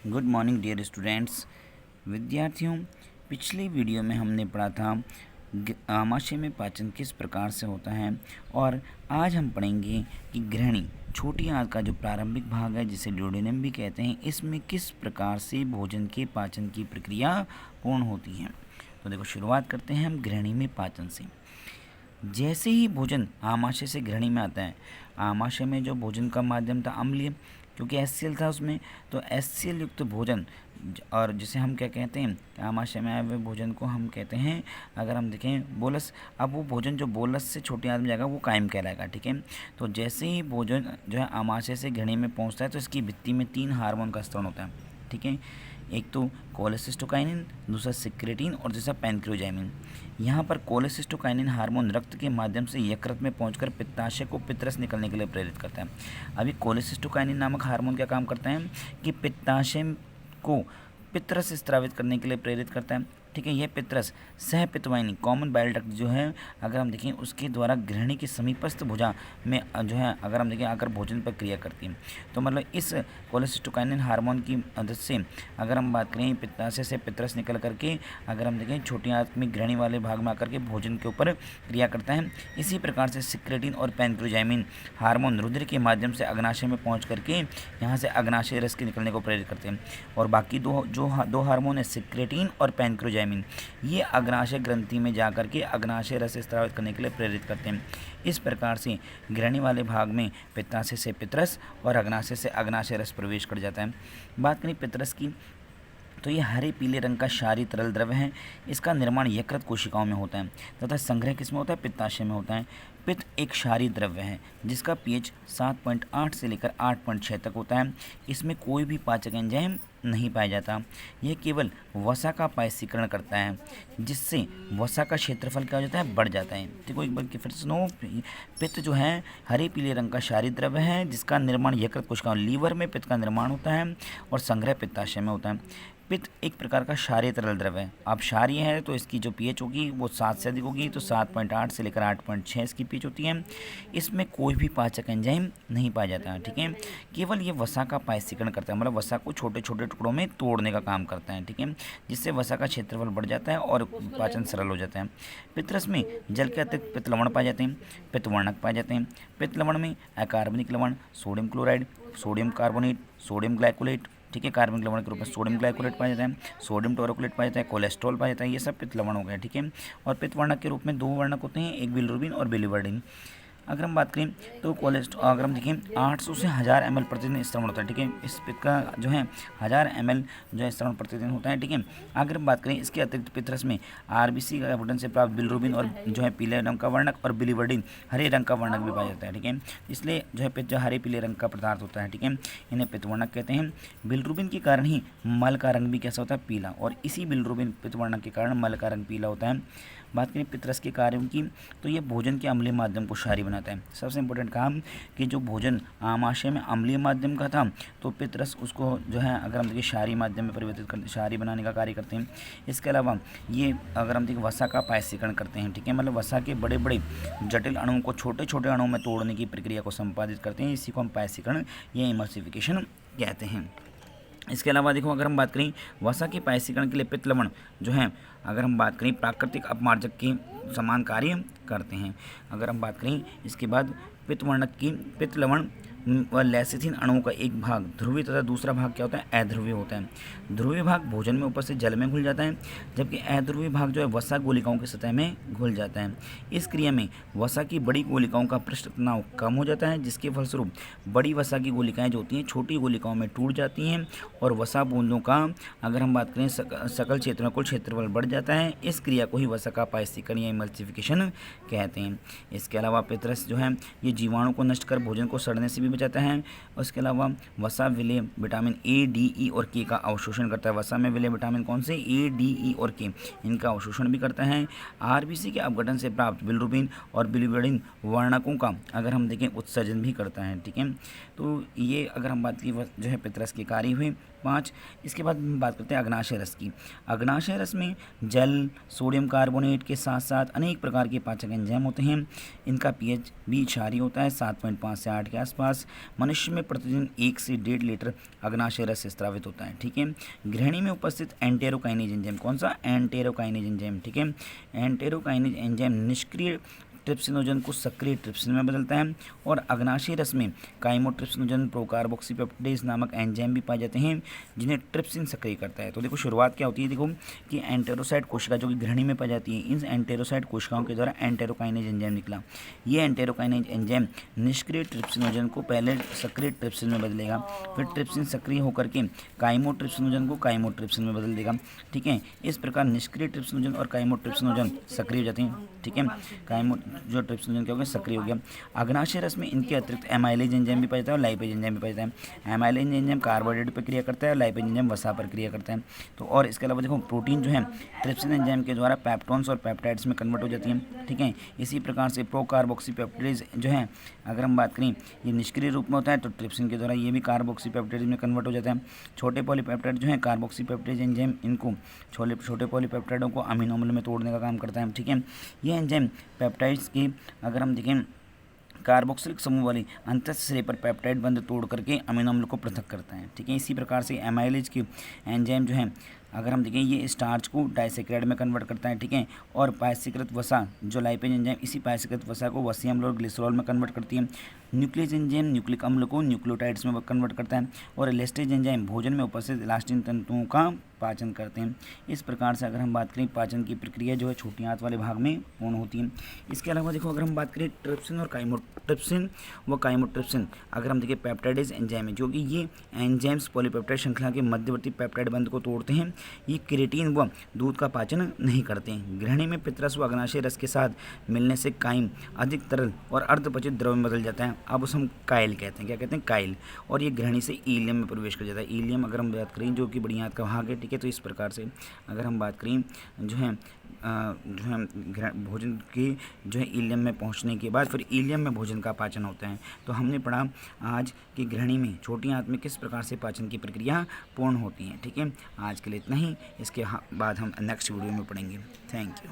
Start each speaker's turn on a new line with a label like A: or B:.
A: Good morning dear students. विद्यार्थियों, पिछली video में हमने पढ़ा था आमाशय में पाचन किस प्रकार से होता है और आज हम पढ़ेंगे कि ग्रहणी छोटी आंत का जो प्रारंभिक भाग है जिसे ड्यूडेनम भी कहते हैं, इसमें किस प्रकार से भोजन के पाचन की प्रक्रिया पूर्ण होती है। तो देखो, शुरुआत करते हैं हम ग्रहणी में पाचन से। जैसे ही भोजन आमाशय से ग्रहणी में आता है, आमाशय में जो भोजन का माध्यम था अम्लीय, क्योंकि HCl था उसमें, तो HCl युक्त भोजन और जिसे हम क्या कहते हैं, आमाशय में आए हुए भोजन को हम कहते हैं, अगर हम देखें, बोलस। अब वो भोजन जो बोलस से छोटी आंत में जाएगा वो कायम कहलाएगा, ठीक है। तो जैसे ही भोजन जो है आमाशय से ग्रहणी में पहुंचता है तो इसकी भित्ति में 3 हार्मोन का स्त्रवण होता है, ठीक है। एक तो कोलेसिस्टोकाइनिन, दूसरा सिक्रेटिन और तीसरा पैंक्रियोजाइमिन। यहाँ पर कोलेसिस्टोकाइनिन हार्मोन रक्त के माध्यम से यकृत में पहुंचकर पित्ताशय को पित्तरस निकलने के लिए प्रेरित करता है। अभी कोलेसिस्टोकाइनिन नामक हार्मोन क्या काम करता है कि पित्ताशय को पित्तरस स्रावित करने के लिए प्रेरित करता है, ठीक है। यह पित्तरस सहपित्तवाहिनी कॉमन बाइल डक्ट जो है, अगर हम देखें, उसके द्वारा ग्रहणी की समीपस्थ भुजा में जो है, अगर हम देखें, आकर भोजन पर क्रिया करती है। तो मतलब इस कोलेसिस्टोकाइनिन हार्मोन की मदद से अगर हम बात करें, पित्ताशय से पित्तरस निकल करके अगर हम देखें छोटी आंत में ग्रहणी वाले भाग में आकर के भोजन के ऊपर क्रिया करता है। इसी प्रकार से सिक्रेटिन और पैंक्रियोजाइमिन हार्मोन रुधिर के माध्यम से अग्नाशय में पहुँच करके यहाँ से अग्नाशय रस के निकलने को प्रेरित करते हैं। और बाकी दो हार्मोन है, सिक्रेटिन और पैंक्रियोजाइमिन, ये अग्नाशय ग्रंथि में जाकर के अग्नाशय रस स्रावित करने के लिए प्रेरित करते हैं। इस प्रकार से ग्रहणी वाले भाग में पित्ताशय से पित्तरस और अग्नाशय से अग्नाशय रस प्रवेश कर जाता है। बात करें पित्तरस की, तो ये हरे पीले रंग का क्षारीय तरल द्रव्य है। इसका निर्माण यकृत कोशिकाओं में होता है तथा संग्रह किसमें होता है, पित्ताशय में होता है। पित्त एक क्षारीय द्रव्य है जिसका pH 7.8 से लेकर 8.6 तक होता है। इसमें कोई भी पाचक एंजाइम नहीं पाया जाता। यह केवल वसा का पायसीकरण करता है, जिससे वसा का क्षेत्रफल क्या हो जाता है, बढ़ जाता है। देखो एक बार फिर सुनो, पित्त जो है हरे पीले रंग का क्षारीय द्रव्य है जिसका निर्माण यकृत कोशिकाओं, लीवर में पित्त का निर्माण होता है और संग्रह पित्ताशय में होता है। पित्त एक प्रकार का क्षारीय तरल द्रव्य है। अब क्षारीय है तो इसकी जो pH होगी वो 7 से अधिक होगी, तो 7.8 से लेकर 8.6 इसकी pH होती है। इसमें कोई भी पाचक एंजाइम नहीं पाया जाता है, ठीक है। केवल ये वसा का पायसीकरण करता है, मतलब वसा को छोटे छोटे टुकड़ों में तोड़ने का काम करता है, ठीक है, जिससे वसा का क्षेत्रफल बढ़ जाता है और पाचन सरल हो जाता है। पित्तरस में जल के अतिरिक्त पित्त लवण पाए जाते हैं, पित्त वर्णक पाए जाते हैं। पित्त लवण में अकार्बनिक लवण, sodium chloride, sodium carbonate, sodium glycolate, ठीक है, कार्बनिक लवण के रूप में सोडियम ग्लाइकोलेट पाया जाता है, सोडियम टोरोकोलेट पाया जाता है, कोलेस्ट्रॉल पाया जाता है। ये सब पित्त लवण हो गए, ठीक है। और पित्त वर्णक के रूप में 2 वर्णक होते हैं, एक बिलिरुबिन और बिलिवर्डिन। अगर हम बात करें तो अगर हम देखें 800 से 1000 ml प्रतिदिन स्रवण होता है, ठीक है। इस पित्त का जो है 1000 ml जो है स्रवण प्रतिदिन होता है, ठीक है। अगर हम बात करें इसके अतिरिक्त पित्तरस में RBC का अपघटन से प्राप्त बिलिरुबिन और जो है पीले रंग का वर्णक और बिलिवर्डिन हरे रंग का वर्णक भी पाया जाता है, ठीक है। इसलिए जो है पित्त जो हरे पीले रंग का पदार्थ होता है, ठीक है, इन्हें पित्त वर्णक कहते हैं। बिलिरुबिन के कारण ही मल का रंग भी कैसा होता है, पीला, और इसी बिलिरुबिन पित्त वर्णक के कारण मल का रंग पीला होता है। बात करें पित्तरस के कार्यों की, तो ये भोजन के अम्लीय माध्यम को क्षारीय बनाता है। सबसे इंपॉर्टेंट काम कि जो भोजन आमाशय में अम्लीय माध्यम का था, तो पित्तरस उसको जो है अगर हम देखिए क्षारीय माध्यम में परिवर्तित कर क्षारीय बनाने का कार्य करते हैं। इसके अलावा ये अगर हम देखिए वसा का पायसीकरण करते हैं, ठीक है, मतलब वसा के बड़े बड़े जटिल अणुओं को छोटे छोटे अणुओं में तोड़ने की प्रक्रिया को संपादित करते हैं। इसी को हम पायसीकरण या इमल्सिफिकेशन कहते हैं। इसके अलावा देखो, अगर हम बात करें वसा के पायसीकरण के लिए पित्त लवण जो है, अगर हम बात करें प्राकृतिक अपमार्जक के समान कार्य करते हैं। अगर हम बात करें इसके बाद पित्त वर्णक की, पित्त लवण व लेसिथिन अणुओं का एक भाग ध्रुवीय तथा दूसरा भाग क्या होता है, अध्रुवीय होता है। ध्रुवीय भाग भोजन में उपस्थित जल में घुल जाता है, जबकि अध्रुवीय भाग जो है वसा गोलिकाओं की सतह में घुल जाता है। इस क्रिया में वसा की बड़ी गोलिकाओं का पृष्ठ तनाव कम हो जाता है, जिसके फलस्वरूप बड़ी वसा की गोलिकाएं जो होती हैं छोटी गोलिकाओं में टूट जाती हैं और वसा बूंदों का अगर हम बात करें सकल क्षेत्र में कुल क्षेत्रफल बढ़ जाता है। इस क्रिया को ही वसा का पायसीकरण या इमल्सिफिकेशन कहते हैं। इसके अलावा पित्तरस जो है ये जीवाणु को नष्ट कर भोजन को सड़ने से भी बचाता है। उसके अलावा वसा विलेय विटामिन A, D, E और K का अवशोषण करता है। वसा में विलेय विटामिन कौन से, A, D, E और K, इनका अवशोषण भी करता है। RBC के अपघटन से प्राप्त बिलिरुबिन और बिलिवर्डिन वर्णकों का अगर हम देखें उत्सर्जन भी करता है, ठीक है। तो ये अगर हम बात की जो है पित्तरस के कार्य हुए 5। इसके बाद बात करते हैं अग्नाशय रस की। अग्नाशय रस में जल, सोडियम कार्बोनेट के साथ साथ अनेक प्रकार के पाचक एंजाइम होते हैं। इनका pH भी क्षारीय होता है, 7.5 से 8 के आसपास। रस। मनुष्य में प्रतिदिन 1 से 1.5 लीटर अग्नाशय रस स्रावित होता है। ठीक है। ग्रहणी में उपस्थित एंटेरोकाइनेज एंजाइम, कौन सा? Enterokinase enzyme. ठीक है। एंटेरोकाइनेज एंजाइम निष्क्रिय ट्रिप्सिनोजन को सक्रिय ट्रिप्सिन में बदलता है और अग्नाशय रस में काइमोट्रिप्सिनोजन प्रोकार्बोक्सीपेप्टिडेज नामक एंजाइम भी पाए जाते हैं जिन्हें ट्रिप्सिन सक्रिय करता है। तो देखो शुरुआत क्या होती है, देखो कि एंटेरोसाइट कोशिका जो कि ग्रहणी में पाई जाती है, इन एंटेरोसाइट कोशिकाओं के द्वारा एंटेरोकाइनेज एंजाइम निकला। ये एंटेरोकाइनेज एंजाइम निष्क्रिय ट्रिप्सिनोजन को पहले सक्रिय ट्रिप्सिन में बदलेगा, फिर ट्रिप्सिन सक्रिय होकर के काइमोट्रिप्सिनोजन को काइमोट्रिप्सिन में बदल देगा। ठीक है। इस प्रकार निष्क्रिय ट्रिप्सिनोजन और काइमोट्रिप्सिनोजन सक्रिय हो जाते हैं। ठीक है। जो ट्रिप्सिनोजन क्या हो गया? सक्रिय हो गया। अग्नाशय रस में इनके अतिरिक्त एमाइलेज एंजाइम भी पाया जाता है और लाइपेज एंजाइम भी पाया जाता है। एमाइलेज एंजाइम कार्बोहाइड्रेट पर क्रिया करता है और लाइपेज एंजाइम वसा पर क्रिया करता है। तो और इसके अलावा देखो प्रोटीन जो है ट्रिप्सिन एंजाइम के द्वारा पेप्टोन्स और पेप्टाइड्स में कन्वर्ट हो जाती है। ठीक है। इसी प्रकार से प्रोकार्बोक्सीपेप्टिडेज जो है, अगर हम बात करें, ये निष्क्रिय रूप में होता है तो ट्रिप्सिन के द्वारा ये भी कार्बोक्सीपेप्टिडेज में कन्वर्ट हो जाता है। छोटे पॉलीपेप्टाइड जो है कार्बोक्सीपेप्टिडेज एंजाइम, इनको छोटे पॉलीपेप्टाइडों को अमीनो अम्ल में तोड़ने का काम करता है। ठीक है। ये एंजाइम पेप्टाइड्स की, अगर हम देखें, कार्बोक्सिलिक समूह वाली अंतःशिरे पर पेप्टाइड बंध तोड़ करके अमीनो अम्ल को पृथक करता है। ठीक है। इसी प्रकार से एमाइलेज की एंजाइम जो है, अगर हम देखें, ये स्टार्च को डाइसेक्राइड में कन्वर्ट करता है। ठीक है। और पायसीकृत वसा जो लाइपेज एंजाइम, इसी पायसीकृत वसा को वसीय अम्ल और ग्लिसरॉल में कन्वर्ट करती है। न्यूक्लियस एंजाइम न्यूक्लिक अम्ल को न्यूक्लियोटाइड्स में कन्वर्ट करता है और एलेस्टेज एंजाइम भोजन में उपस्थित इलास्टिन तंतुओं का पाचन करते हैं। इस प्रकार से अगर हम बात करें, पाचन की प्रक्रिया जो है छोटी आंत वाले भाग में पूर्ण होती है। इसके अलावा देखो, अगर हम बात करें ट्रिप्सिन और काइमोट्रिप्सिन, अगर हम देखें पेप्टाइडेज एंजाइम है, जो कि ये एंजाइम्स पॉलीपेप्टाइड श्रृंखला के मध्यवर्ती पेप्टाइड बंध को तोड़ते हैं। ये क्रिएटिन व दूध का पाचन नहीं करते हैं। ग्रहणी में पित्तरस व अग्नाशय रस के साथ मिलने से काइम अधिक तरल और अर्धपचित द्रव में बदल जाता है। अब उसे हम काइल कहते हैं। क्या कहते हैं? काइल। और ये ग्रहणी से इलियम में प्रवेश कर जाता है। इलियम अगर हम बात करें, जो कि बड़ी आंत का भाग है। ठीक है। तो इस प्रकार से अगर हम बात करें, जो है भोजन के जो है इलियम में पहुंचने के बाद फिर इलियम में भोजन का पाचन होता है। तो हमने पढ़ा आज की ग्रहणी में छोटी आंत में किस प्रकार से पाचन की प्रक्रिया पूर्ण होती है। ठीक है। आज के लिए इतना ही, इसके बाद हम नेक्स्ट वीडियो में पढ़ेंगे। Thank you.